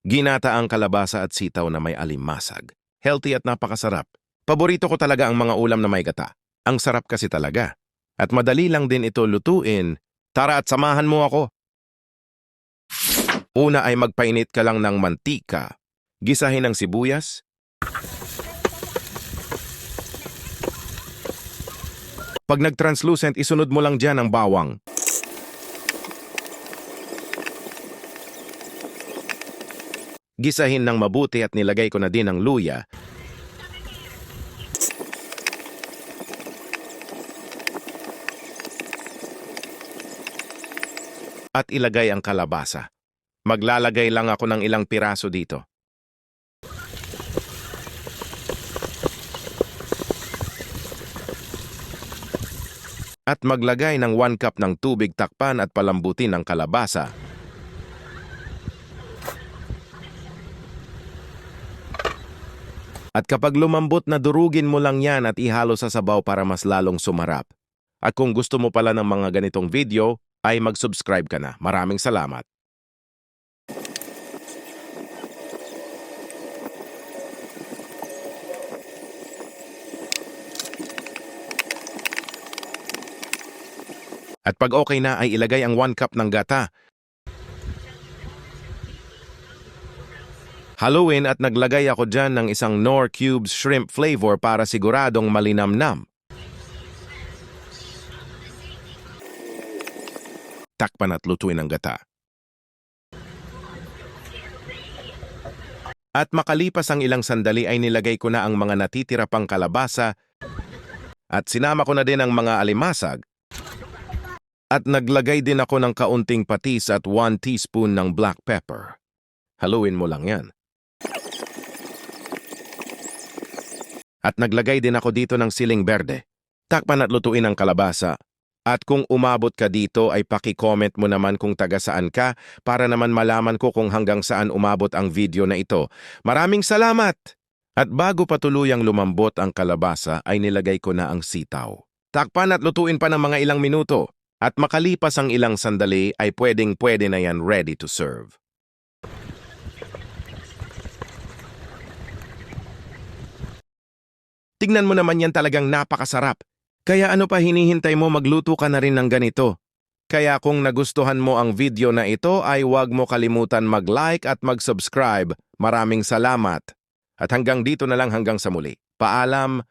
Ginata ang kalabasa at sitaw na may alimasag. Healthy at napakasarap. Paborito ko talaga ang mga ulam na may gata. Ang sarap kasi talaga. At madali lang din ito lutuin. Tara at samahan mo ako. Una ay magpainit ka lang ng mantika. Gisahin ang sibuyas. Pag nag-translucent, isunod mo lang dyan ang bawang. Gisahin ng mabuti at nilagay ko na din ang luya. At ilagay ang kalabasa. Maglalagay lang ako ng ilang piraso dito. At maglagay ng 1 cup ng tubig, takpan at palambutin ang kalabasa. At kapag lumambot na, durugin mo lang yan at ihalo sa sabaw para mas lalong sumarap. At kung gusto mo pala ng mga ganitong video, ay mag-subscribe ka na. Maraming salamat. At pag okay na, ay ilagay ang 1 cup ng gata. Haluin at naglagay ako dyan ng isang Knorr Cubes shrimp flavor para siguradong malinamnam. Takpan at lutuin ang gata. At makalipas ang ilang sandali ay nilagay ko na ang mga natitira pang kalabasa at sinama ko na din ang mga alimasag. At naglagay din ako ng kaunting patis at 1 teaspoon ng black pepper. Haluin mo lang yan. At naglagay din ako dito ng siling berde. Takpan at lutuin ang kalabasa. At kung umabot ka dito ay paki-comment mo naman kung taga saan ka para naman malaman ko kung hanggang saan umabot ang video na ito. Maraming salamat! At bago pa tuluyang lumambot ang kalabasa ay nilagay ko na ang sitaw. Takpan at lutuin pa ng mga ilang minuto. At makalipas ang ilang sandali ay pwedeng-pwede na yan ready to serve. Tignan mo naman yan, talagang napakasarap. Kaya ano pa hinihintay mo, magluto ka na rin ng ganito. Kaya kung nagustuhan mo ang video na ito ay huwag mo kalimutan mag-like at mag-subscribe. Maraming salamat. At hanggang dito na lang, hanggang sa muli. Paalam.